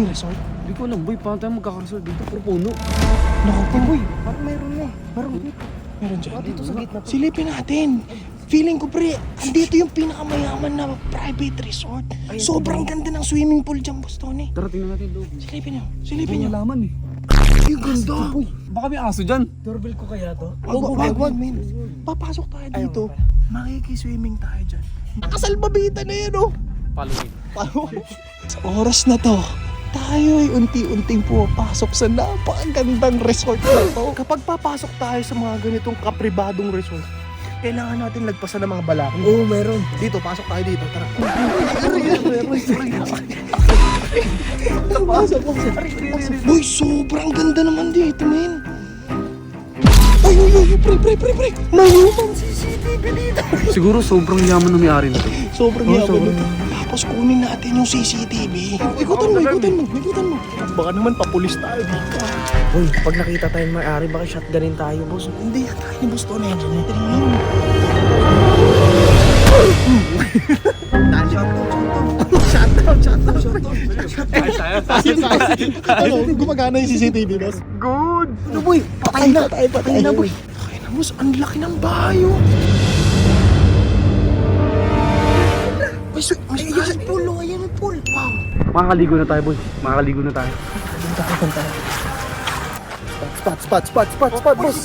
yung resort? Hindi ko alam boy, paano tayo magkakaresort dito? Puro puno. Naku po. Boy, parang mayroon na eh. Meron dyan. Dito sa gitna. Silipin natin. Feeling ko pre, andito yung pinakamayaman na private resort. Sobrang ganda ng swimming pool dyan, boss Tony. Tara, tingnan natin loob. Silipin nyo. Silipin nyo. Laman eh. Ay, ganda. Baka may aso dyan. Doorbell ko kaya to? Wag, men. Papasok tayo dito. Makikiswimming tayo dyan. Nakasalbabita na yan, oh. Follow me. Sa oras na to, tayo ay unti-unting pumapasok sa napakagandang resort na to. Kapag papasok tayo sa mga ganitong kapribadong resort, kailangan natin lagpasan ng mga balakong. Oo, meron. Dito, pasok tayo dito. Tara. Boy, sobrang ganda naman dito, men. Uy, pre. Mayroong CCTV dito. Siguro sobrang yaman ng may-ari nito. Sobrang yaman nito. Tapos kunin natin yung CCTV. Ikutan mo. Baka naman papulis tayo dito. Boy, pag nakita tayong may-ari, baka shotgunin tayo, boss. Hindi yan tayo ni Boss Tony. Ano, gumagana yung CCTV, boss? Good! Ano, boy? Patay na, boy. Patay na, boss. Ang laki ng bayo. Ayan yung pool. Wow. Makakaligo na tayo boy. Makakaligo na tayo. Spot, boss.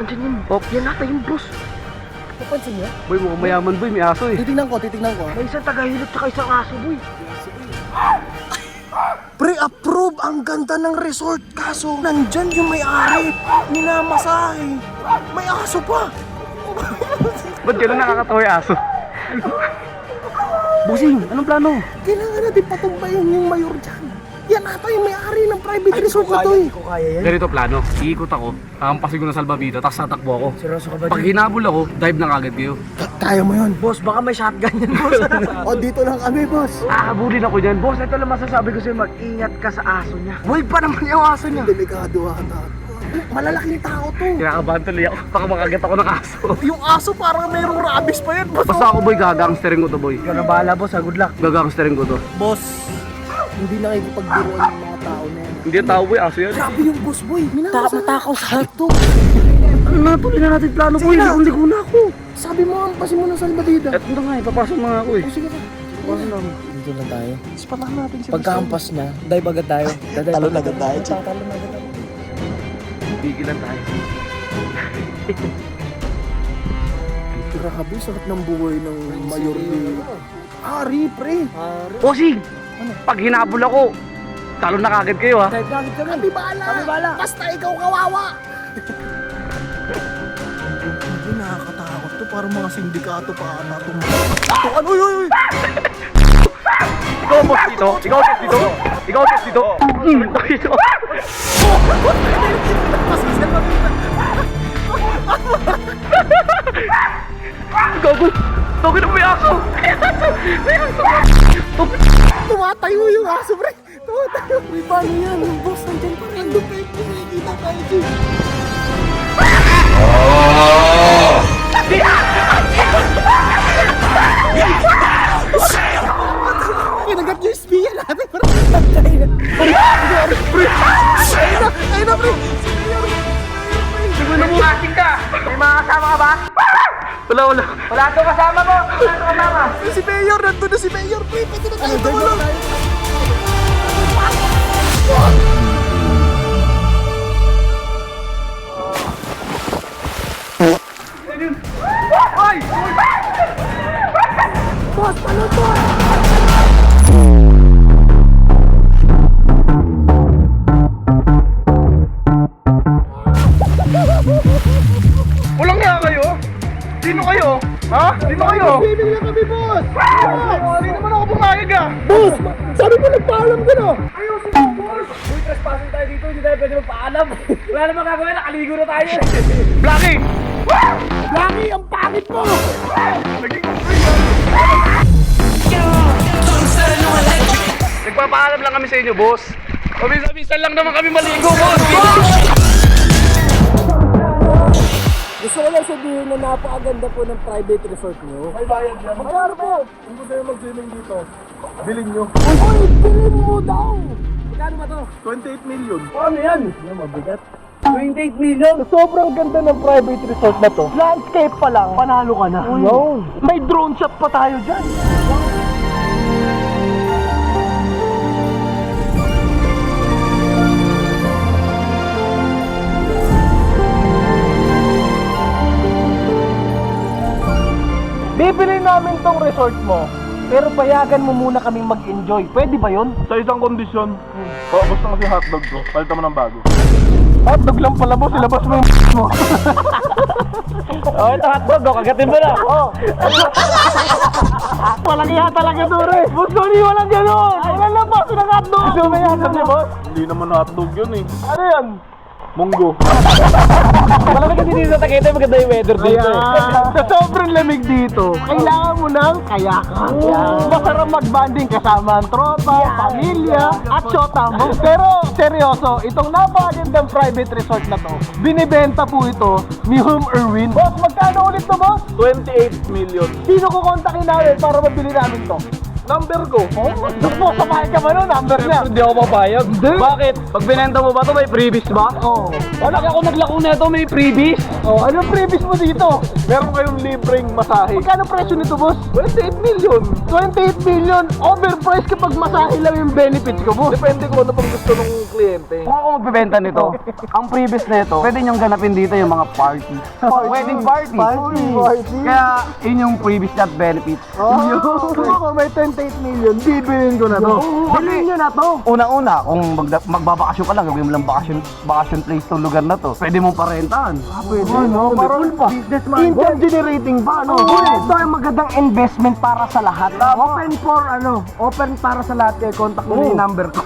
Andiyan yung bok. Yan nata yung boss. Napansin niyo? Boy, mukhang mayaman boy. May aso eh. Titignan ko. May isang tagahilot tsaka isang aso, boy. Pre-approve ang ganda ng resort. Kaso, nandyan yung may-ari. Minamasahe. May aso pa. Ba't gano'n nakakatawa yung aso? Bossing, anong plano? Kailangan natin patumbayin yung mayor dyan. Yan ata yung may-ari ng private resort na to eh. Ko kaya yan. Ganito plano, iikot ako, kakampasin ko ng salbabida, tapos tatakbo ako. Seryoso ka ba Pag dyan? hinabol ako, dive na kagad kayo. Kaya mo yun. Boss, baka may shotgun yan, boss. O, dito lang kami, boss. Habulin ako dyan. Boss, ito lang masasabi ko sa'yo, mag-ingat ka sa aso niya. Boy pa naman yung aso niya. Delikado ata. Malalaking tao to. Kinakabahan tuloy ako, baka makagat ako ng aso. Yung aso parang mayroong rabies pa yan, boss. Basta ako boy, gagangstering ko to boy. Ikaw na bahala, boss. Good luck. Gagangstering ko to. Boss, hindi nakikipagbiruan yung mga tao na yan. Hindi tao boy, aso yan. Grabe yung boss, boy. Matakaw sa heart to. Ano na, tuloy na natin plano boy, hindi ko na ako. Sabi mo, ampasin mo ng salbadida. Eto na nga, ipapasok na nga ako eh. Sige pa. Pasok na ako. Dito na tayo. Spatahan natin si Pagkahampas na, dive agad tayo. Talon agad tayo, Chick. Talon agad tayo. Bigilan tayo. Grabe, sakit ng buhay ng mayor ni... Ari, pre. Bossing! Pag hinabol ako, talon na kagad kayo ha. Dive na agad kami. Kami bahala. Basta ikaw kawawa. Hindi, nakakatakot to. Parang mga sindikato pa ata itong... Ano, uy! Ikaw boss dito? Ikaw boss dito? Ikaw boss dito? Dito. Gago! Tawagin na may aso! May aso! Tumatayo yung aso, pre. Tumatayo. Pre, paano yan? Yung boss nandiyan pa rin. Lupit. Nakikita tayo, Chick. Kinagat niyo yung spiya natin. Parang tatay na. Ayun na, pre. Siguro mo! Klasik ka! May mga kasama ka ba? Wala. Wala ito kasama mo. Wala ito kasama. Si Mayor, nandun na si Mayor, pre. Pwede na tayo tumulong. Ay! Boss, palot mo. Walang nga kayo? Sino kayo? Ha? Sino kayo? Swimming lang kami, boss. Hindi naman ako pumayag ah! Boss, sabi mo nagpaalam ka na. Ayusin mo, boss. Uy, trespassing tayo dito. Hindi tayo pwede magpaalam. Wala namang gagawin. Nakaligo na tayo. Blackie! Laki, ang pangit mo. Nagpapaalam lang kami sa inyo, boss. Pabisa-bisa lang naman kami maligo, boss! Gusto ko lang sabihin na napakaganda po ng private resort nyo. May bayad yan. Magkano po? Kung gusto nyo mag-swimming dito, bilhin nyo. Uy, bilhin mo daw! Magkano ba to? 28 million. Ano yan? Yan, mabigat. 28 million? Sobrang ganda ng private resort na to. Landscape pa lang, panalo ka na. No. May drone shot pa tayo dyan. Bibili namin tong resort mo, pero payagan mo muna kaming mag-enjoy. Pwede ba yun? Sa isang kondisyon, paubos na kasi hotdog ko, palitan mo ng bago. Hotdog lang pala boss, ilabas mo yung mo. Oh, ito hotdog, kagatin mo na. Oh. Walang iya talaga dure. Boss Tony, walang gano'n. Walang labas ng hotdog. Gusto mo yan ni boss? Hindi naman hotdog yun eh. Ano yan? Munggo. Malamig kasi dito sa Tagaytay, maganda yung weather dito eh. Sa sobrang lamig dito, kailangan mo ng kayakan. Masarap mag-banding kasama ang tropa, pamilya, at syota mo. Pero seryoso, itong napakagandang private resort na to, binibenta po ito ni Home Erwin. Boss, magkano ulit to boss? 28 million. Sino ko kontakin namin para mabili namin to? Number ko. Gusto mo, samahin ka ba nun? Number niya. Hindi ako papayag. Hindi. Bakit? Pag binenta mo ba ito, may freebies ba? Oo. Wala ako naglako na ito, may freebies. Oh, anong previous mo dito? Meron kayong libreng masahe. Magkano presyo nito, boss? 28 million. 28 million. Overpriced kapag masahe lang yung benefits ko, boss. Depende kung ano pang gusto ng kliyente. Kung ako magbebenta nito, ang previous na ito, pwede niyong ganapin dito yung mga party. Wedding party. Party. Kaya yun yung previous at benefits. Oh, kung ako may 28 million, bibilin ko na to. Bilhin nyo na to. Unang-una, kung magbabakasyon ka lang, gawin mo lang bakasyon place tong lugar na to. Pwede mong parentahan. Pwede, no? Parang income generating pa, no? Ito ay magandang investment para sa lahat. Open for, open para sa lahat. Kaya contact mo na yung number ko.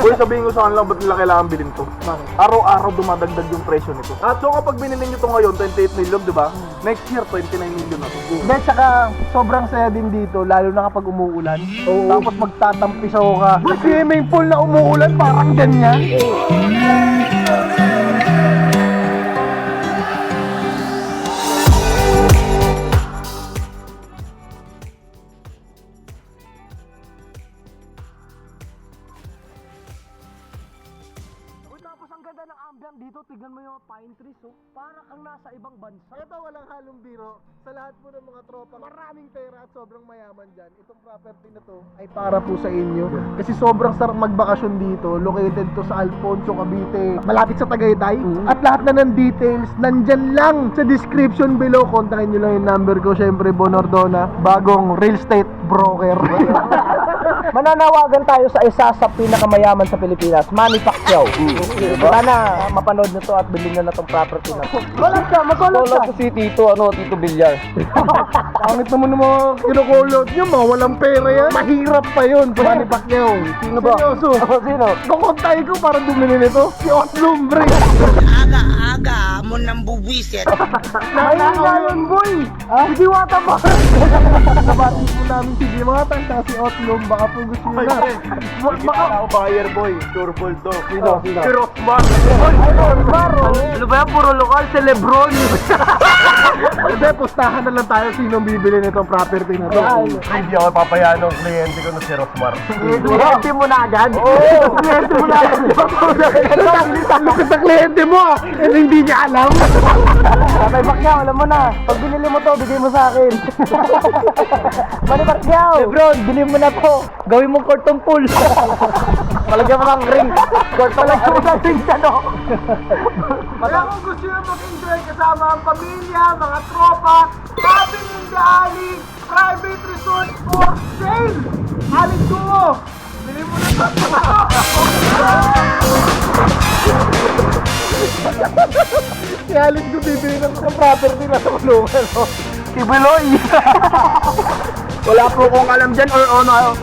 Uy, sabihin ko sa kanila, ba't nila kailangan bilhin to? Araw-araw dumadagdag yung presyo nito. At so kapag binili nyo to ngayon, 28 million, di ba? Next year, 29 million na to. Then, saka sobrang saya din dito, lalo na kapag umuulan. Tapos magtatampisaw ka. Swimming pool na umuulan, parang ganyan. Tapos ang ganda ng ambient dito, tignan mo yung pine trees, oh. Para kang nasa ibang bansa. Ito walang halong biro. Sa lahat po ng mga tropa, maraming pera at sobrang mayaman dyan. Itong property na to ay para po sa inyo. Kasi sobrang sarap magbakasyon dito. Located to sa Alfonso, Cavite. Malapit sa Tagaytay. At lahat na ng details, nandyan lang sa description below. Kontakin nyo lang yung number ko. Syempre, Bon Ordona, bagong real estate broker. Mananawagan tayo sa isa sa pinakamayaman sa Pilipinas, Manny Pacquiao. Sana mapanood nyo to at bilhin nyo na tong property na to. Walang ka, magkulot ka. Si Tito Villar. Pangit naman ng mga kinukulot nyo, mga walang pera yan. Mahirap pa yun sa Manny Pacquiao. Sino ba? Seryoso. Sino? Kukontay ko para bumili nito. Si Oslum, bre. Aga-aga mo nang buwisit. Ayun nga yun, boy. Si Diwata ba? Nabati po namin si Diwata at si Oslum. Baka po gusto nyo na. Baka ako buyer boy, sure ball to. Sino? Si Rosman. Ano ba yan? Puro lokal, si Lebron. Hindi, pustahan na lang tayo sinong bibili nitong property na to. Hindi ako papayaan ng kliyente ko na si Rosmar. Kliyente mo na agad? Oo! Kliyente mo na agad! Lukit na kliyente mo! And hindi niya alam! Tatay Pacquiao, alam mo na. Pag binili mo to, bigay mo sa akin. Manny Pacquiao! Lebron, bili mo na to. Gawin mong courtong pool. Palagyan mo ng ring. Palagyan mo ng ring sa no. Kaya kung gusto nyo mag-enjoy kasama ang pamilya, mga tropa, sabi ng Ali, private resort for sale! Alis ko! Bili mo na ito! Si Alice ko bibili ng property na sa kulungan, no? Si Beloy! Wala po kong alam dyan or ano.